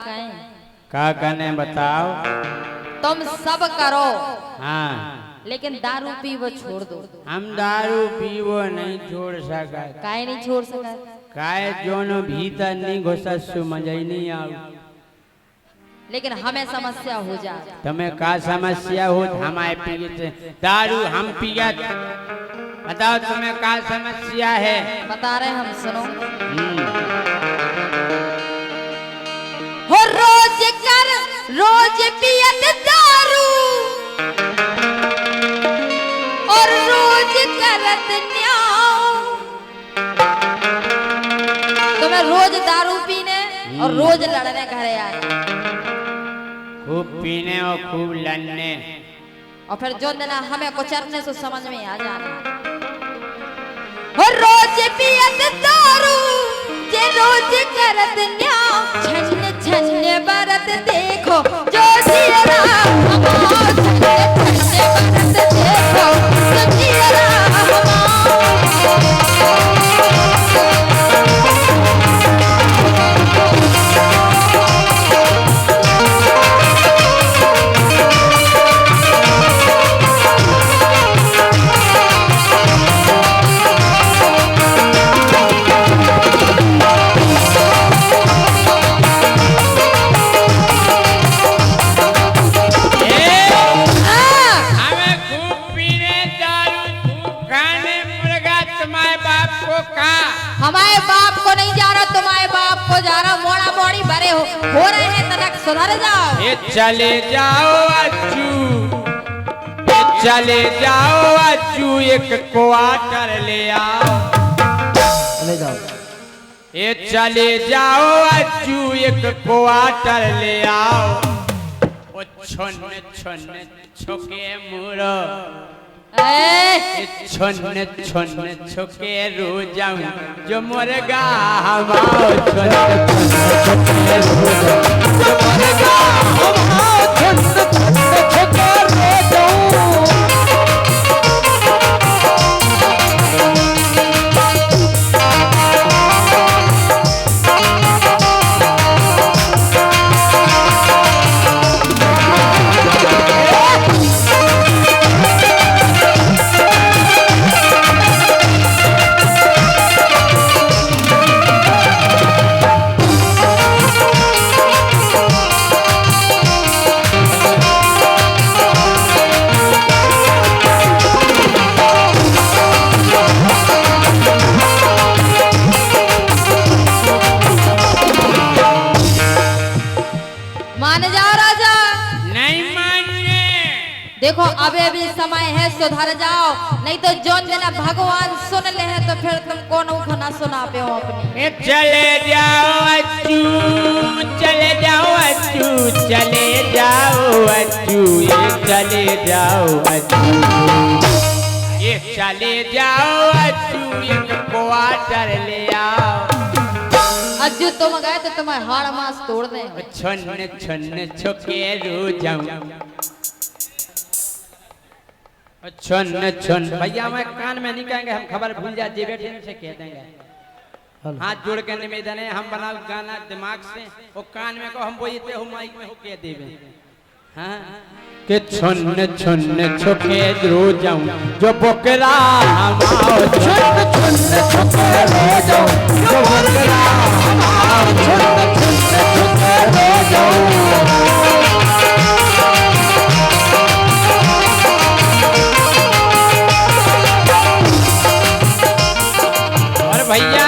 का कने बताओ। तुम सब करो हाँ लेकिन दारू पीवो छोड़ दो। हम दारू पीवो नहीं छोड़ सका। काहे नहीं छोड़ सका? काहे जोनो भीतर नहीं घुसा समझ ही नहीं आओ। लेकिन हमें समस्या हो जाए। तुम्हें का समस्या हो? हमारे पीते दारू हम पिया। बताओ तुम्हें का समस्या है? बता रहे हम, सुनो। हो रोज पियत दारू और रोज करत न्याय। तुम्हें रोज दारू पीने और रोज लड़ने घरे आए। खूब पीने और खूब लड़ने और फिर जो दिन हमें कुचरने से समझ में आ जाना। हो रोज पियत दारू जे रोज करत न्याय। छन्ने छन्ने बरत देखो जो जियरा हमार। छन्ने छन्ने बरत देखो जो जियरा हमारे बाप को नहीं जा रहा, तुम्हारे बाप को जा रहा। मोड़ा मोड़ी भरे हो रहे हैं, तनक सुधर जाओ। ये चले जाओ अज्जू, ये चले जाओ अज्जू, एक क्वार्टर ले आओ। ले जाओ। ये चले जाओ अज्जू, एक क्वार्टर ले आओ। ओ छोने छोने छोके मुरो, छोने छोने छोके रो जाऊं जो मुर्गा हमाओ। छोने छोने छोके रो जाऊं जो मुर्गा हमाओ। छोने छोने छोके रो जाऊं। देखो अबे भी समय है, सुधर जाओ। नहीं तो जोन देना भगवान सुन ले है तो फिर तुम कौन को ना सुना पे हो अपनी। चले जाओ अज्जू, चले जाओ अज्जू, चले जाओ अज्जू, ये चले जाओ अज्जू, ये चले जाओ अज्जू, एक क्वार्टर ले आओ। अज्जू तुम गए तो तुम्हारे हाड़ मांस तोड़ दे। छन्ने छन्ने छोके रो जाऊं। छन छन भैया मैं कान में नहीं कहेंगे, हम खबर भूल जा जे बैठे से कह देंगे। हाथ जोड़ के निवेदन है, हम बनाओ गाना दिमाग से, वो कान में को हम बोलते हो माइक में हो कह देवे। हां के छन छन छोके रो जाऊं जो बकरा हमाओ। छन छन छोके रो जाऊं जो बकरा हमाओ। छन छन छोके रो जाऊं। भैया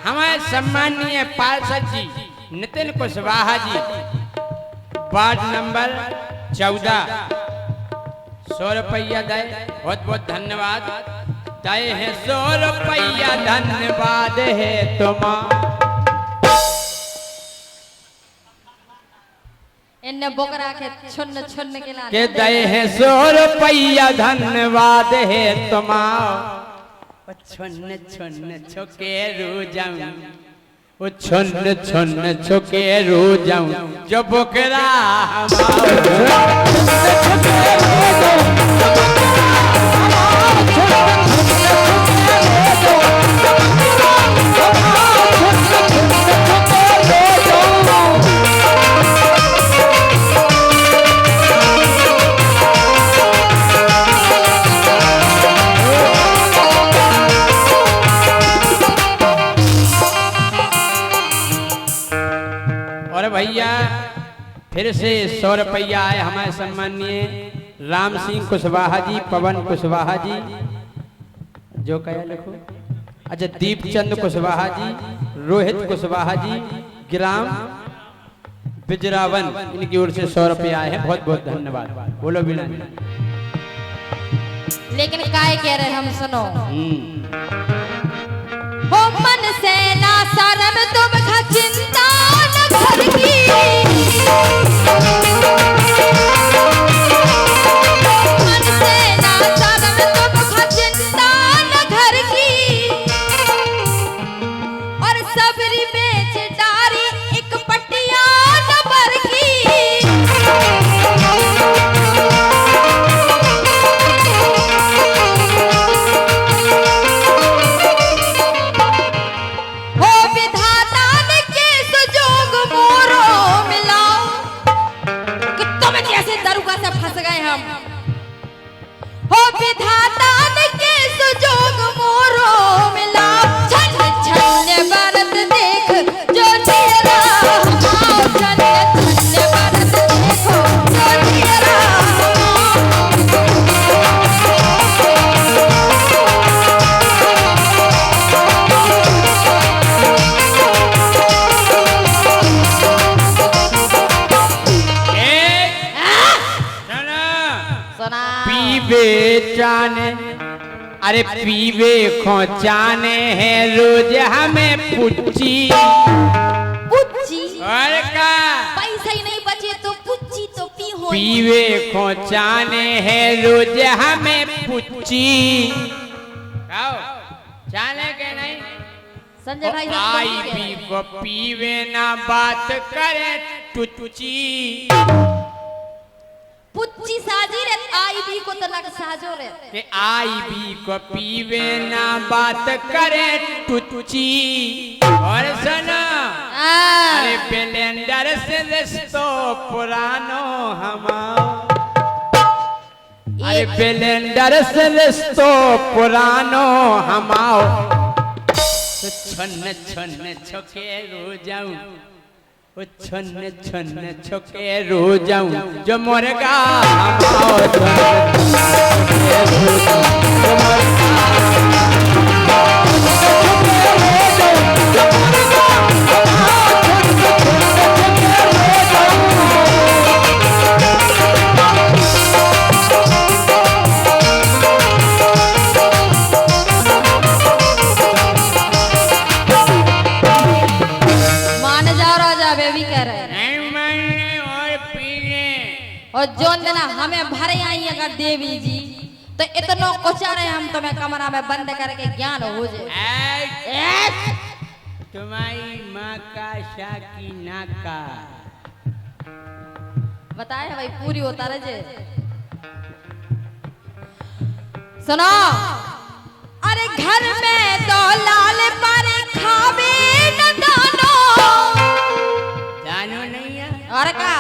हमारे सम्मानीय पार्षद जी नितिन कुशवाहा जी, वार्ड नंबर 14, 100 रुपया दे। बहुत बहुत धन्यवाद दे हैं। 100 रुपया धन्यवाद है तुम्हारा। इन्ने बोकरा के छुन्न छुन्न के ला के दे हैं। 100 रुपया धन्यवाद है तुम्हारा। छन छन छोके रो जाऊं, वो छन छन छोके रो जाऊं जो बकरा हमारा। और भैया फिर से 100 रुपया आए हमारे सम्मानीय राम सिंह कुशवाहा जी, पवन कुशवाहा जी, जो कया लिखो, अच्छा दीपचंद कुशवाहा जी, रोहित कुशवाहा जी, ग्राम बिजरावन, इनकी ओर से 100 रुपया आए हैं। बहुत बहुत धन्यवाद। बोलो बिना लेकिन काय कह रहे हम सुनो। हो मन से ना शर्म तुम खा चिंता न घर की, मन से ना शर्म तुम खा चिंता न घर की, और सबरी बेच डारी एक पटिया न बर की। अरे पीवे खोचाने हैं रोज हमें पुच्ची पुच्ची, और का पैसा ही नहीं बचे तो पुच्ची तो पी हो। पीवे खोचाने हैं रोज हमें पुच्ची, जाने के नहीं संजय भाई आई भी को पीवे ना बात करे टुच्ची, पुच्ची साजी रे, आई भी को तलक साजो रे, कि आई भी को पीवे ना बात करे टुच्ची। और सुनो अरे बेलेंडर से रिश्तो पुरानो हमाओ, अरे बेलेंडर से रिश्तो पुरानो हमाओ, तो छन्न छन्न छोके रो जाऊं, वो छन्न छन्न छोके रो जाऊं, जो मुर्गा हमाओ छन्न रो जाऊं, जो मुर्गा और जोन देना हमें भरे आई अगर देवी जी, तो इतना कोचारे हम तुम्हें कमरा में बंद करके ज्ञान हो जाए। तुम्हारी माँ का शाकी ना का बताए भाई पूरी होता रहे। सुनो अरे घर में तो लाल पर खावे न दानो, जानो नहीं है और का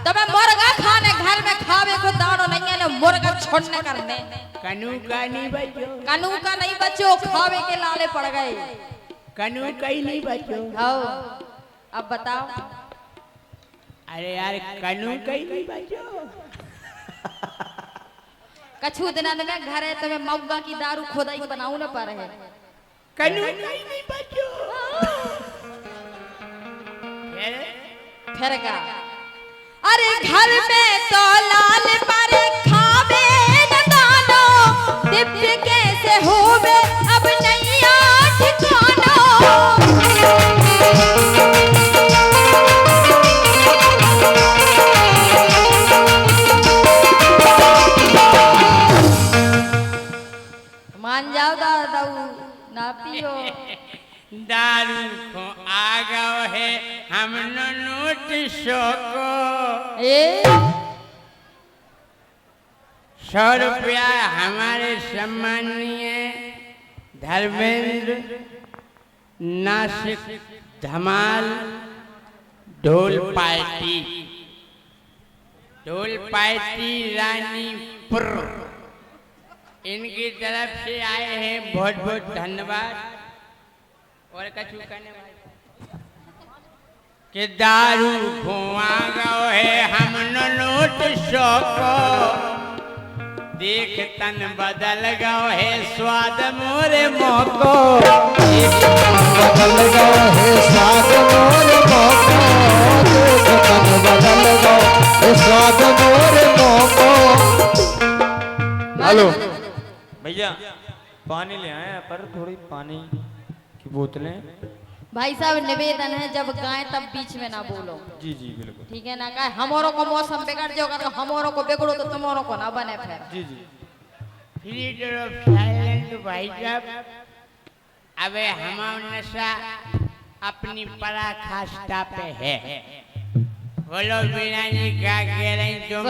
तुम्हें मुर्गा खाने घर में खावे को दानो नहीं है, मुर्गा छोड़ने करने कनू का नहीं बचो, कनू का नहीं बचो, खावे के लाले पड़ गए, कनू का ही नहीं बचो। आओ अब बताओ। अरे यार कनू का ही नहीं बचो, कछु दिन में घर है तुम्हें मौगा की दारू खोदाई बनाऊ न पा रहे, कनू का ही नहीं बचो। फिर का अरे घर में तो लाल पर खावे न दानो, दिव्य कैसे होवे अब नैया ठिकानो। मान जाओ दाऊ ना पियो, दारू को आगाव है हम नोटिसों को, 100 रुपया हमारे सम्मानीय धर्मेंद्र नासिक धमाल ढोल पार्टी रानीपुर, इनकी तरफ से आए हैं। बहुत बहुत धन्यवाद। और कछु कहने वाले कि दारू धुआं गो है हम नोट शोको देख तन बदल गो है स्वाद मोरे मोको बदल गो है स्वाद मोरे मोको देख तन बदल गो है स्वाद मोरे मोको। हेलो भैया पानी ले आए पर थोड़ी पानी की बोतलें। भाई साहब निवेदन है जब गाएं तब बीच में ना बोलो। जी जी बिल्कुल ठीक है ना, कहे हमारों को मौसम बिगड़ जाओगा तो हमारों को बिगड़ो तो तुम्हारों को ना बने फिर। जी जी साइलेंट भाई साहब। अबे हमारा नशा अपनी पराकाष्ठा पे है। बोलो बीना जी क्या कह रही तुम?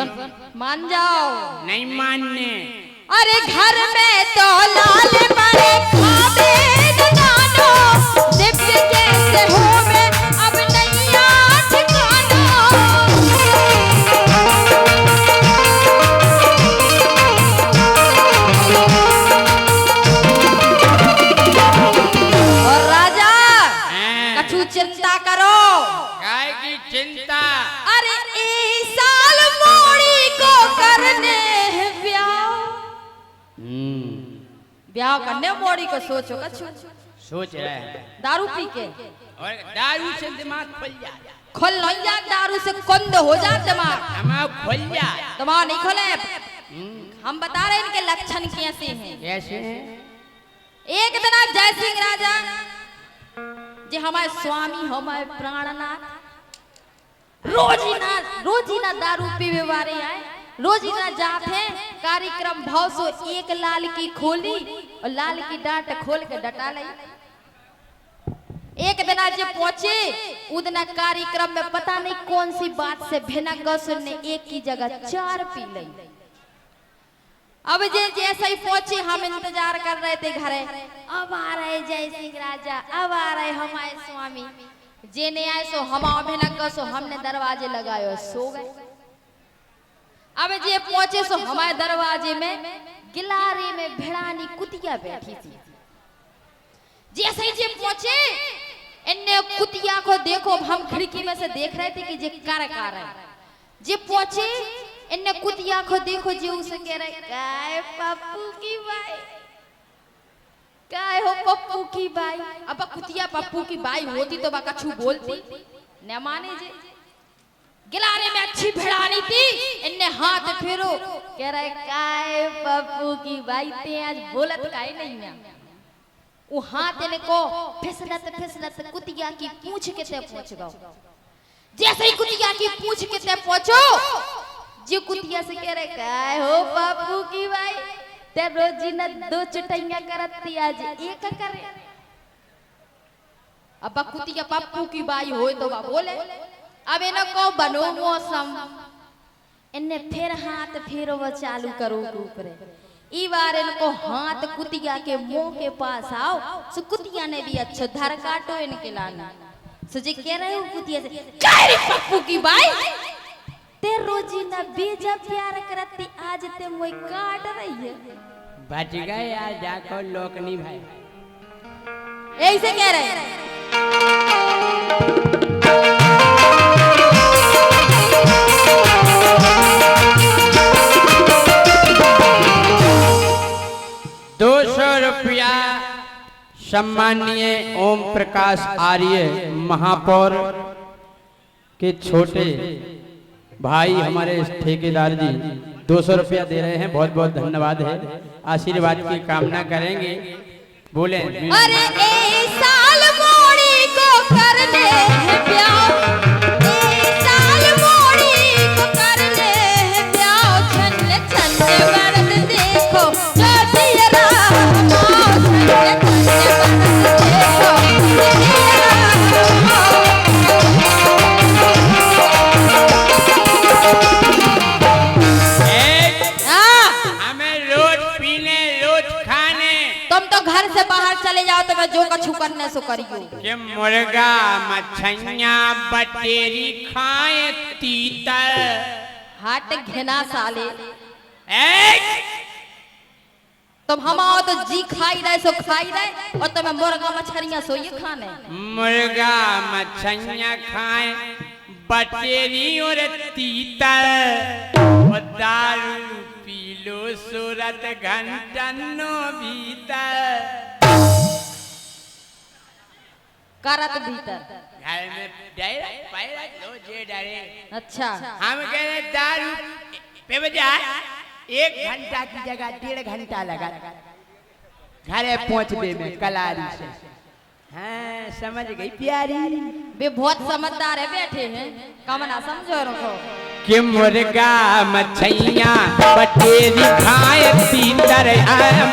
मान जाओ। नहीं मानने। अरे घर में तो लाल बड़े खाबे गानो दिव्य कैसे हो मैं अब नैया ठिकाना। और राजा कछु चिंता करो। काय की चिंता? अरे इस साल मोड़ी को करने है ब्याह। ब्याह करने मोड़ी को सोचो कछु। सोच रहे हैं दारू पी के और दारू से दिमाग खुल जाए। खुल नहीं जा, दारू से कुंद हो जा दिमाग। दिमाग खुल जाए। दिमाग नहीं खुले। हम बता रहे हैं इनके लक्षण कैसे हैं। कैसे? एक दिन आप जय सिंह राजा जी हमारे स्वामी हमारे प्राणनाथ रोजीना दारू पीवे वाले आए। रोजीना जाते कार्यक्रम भाव सो एक लाल की खोली और लाल की डांट खोल के डटा ली। एक दिन आज पहुंचे उदन कार्यक्रम में पता नहीं कौन सी बात से भिनक गौ ने एक की जगह 4 पी ली। अब जैसे ही पहुंचे हम इंतजार कर रहे थे घरे। अब आ रहे जय सिंह राजा, अब आ रहे हमारे स्वामी। जेने आए सो हम भिनक गौ सो हमने दरवाजे लगाए और सो गए। अब जे पहुंचे सो हमारे दरवाजे में गिलारे में भिड़ानी कुतिया बैठी थी। जैसे ही जे पहुंचे इन्ने कुतिया को देखो, हम खिड़की में से देख रहे थे कि जे कार है। जे पहुंचे इन्ने कुतिया को देखो जे उसे कह रहे काय पप्पू की बाई, काय हो पप्पू की बाई। अब कुतिया पप्पू की बाई होती तो बा कछु बोलती न माने। जे गिलारे में अच्छी भिड़ानी थी, इन्ने हाथ फेरो कह रहे काय पप्पू की बाई ते आज बोलत काहे नहीं मैं। वो हाथ इनको फिसलत फिसलत कुतिया की पूंछ के ते पहुंच गओ। जैसे ही कुतिया की पूंछ के ते पहुंचो जी कुतिया से कह रहे काय हो पप्पू की बाई ते रोजी न 2 चटैया करती आज एक करे। अब कुतिया पप्पू की बाई होए तो बा बोले। अब इनको बनो मौसम इन्ने फिर हाथ फेरो वो चालू करो ऊपर। ई बार इनको हाथ कुतिया के मुंह के पास आओ सो कुतिया ने भी अच्छा धर काटो इनके लाना। सो जी कह रहे हो कुतिया से काय रे पप्पू की बाई ते रोजी ना बेजा प्यार करती आज ते मोय काट रही है। बच गए आज जाको लोकनी भाई। ऐसे कह रहे हैं। ₹200 सम्मानीय ओम प्रकाश आर्य महापौर के छोटे भाई हमारे ठेकेदार जी ₹200 दे रहे हैं। बहुत बहुत धन्यवाद है। आशीर्वाद की कामना करेंगे। बोले अरे ए साल मोड़ी को करने है ब्याह, ए साल मोड़ी को करने है ब्याह। छन छन बरद देखो गदियरा माओ, छन छन बरद देखो हमें रोज पीने रोज खाने। तुम तो घर से बाहर चले जाओ तो मैं जो कछु करने सो करियो। कि मुर्गा मछैया बटेरी खाए तीतर। हट घिना साले। तुम हम आओ तो जी खाई रहे सो खाई रहे और तुम्हें मुर्गा मछलियां सो ये खाने। मुर्गा मछलियां खाएं, बटेरी और तीतर और दारू पी लो सूरत घंटनो भीतर। करत भीतर घर में डरे पैरा लो जे डरे। अच्छा हम कह रहे दारू पे बजा 1 घंटा की जगह 1.5 घंटा लगा घरे पहुंचने में कलारी से। हाँ समझ गई प्यारी। वे बहुत समझदार है, बैठे हैं कमना समझो रखो कि मुर्गा मछलियां बटेरी खाए तीतर।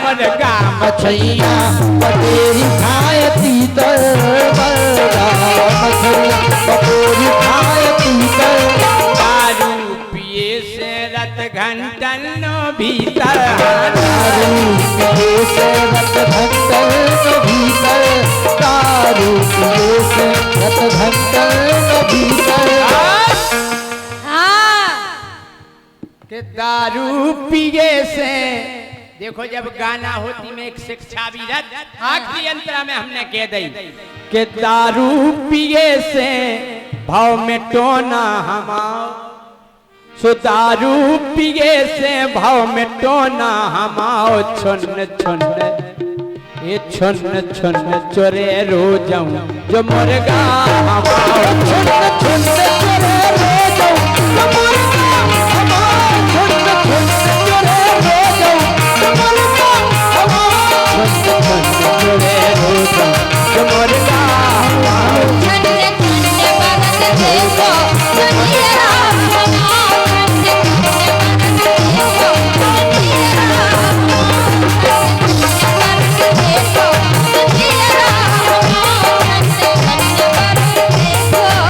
मुर्गा मछलियाँ बटेरी खाए तीतर, मुर्गा मछलियाँ बटेरी खाए तीतर। दारू पिए से रत घंटनो भीतर। दारू पिए से रत घंटन भीतर, दारू पिए से रत घंटन भीतर। हाँ कि दारू पिए से देखो जब गाना होती में एक शिक्षा भी रत आखिरी अंतरा में हमने कह दी कि दारू पिए से भाव में टोना हमाओ। सो दारू पिए से भाव में टोना हमाओ। छुन छुन ये छुन छुन चोरे रो जाऊं जो मुर्गा हमाओ। छुन छुन चोरे रो जाऊं जो मुर्गा हमाओ। छुन छुन चोरे रो जाऊं जो मुर्गा हमाओ। छुन छुन चोरे रो जाऊं जो मुर्गा हमाओ। ठंडे ठंडे बरस देखो दुनिया हमाओ। ठंडे ठंडे बरस देखो दुनिया हमाओ। ठंडे ठंडे बरस देखो दुनिया हमाओ। ठंडे ठंडे बरस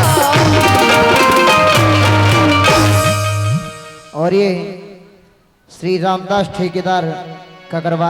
देखो। और ये श्री रामदास ठेकेदार ककरवार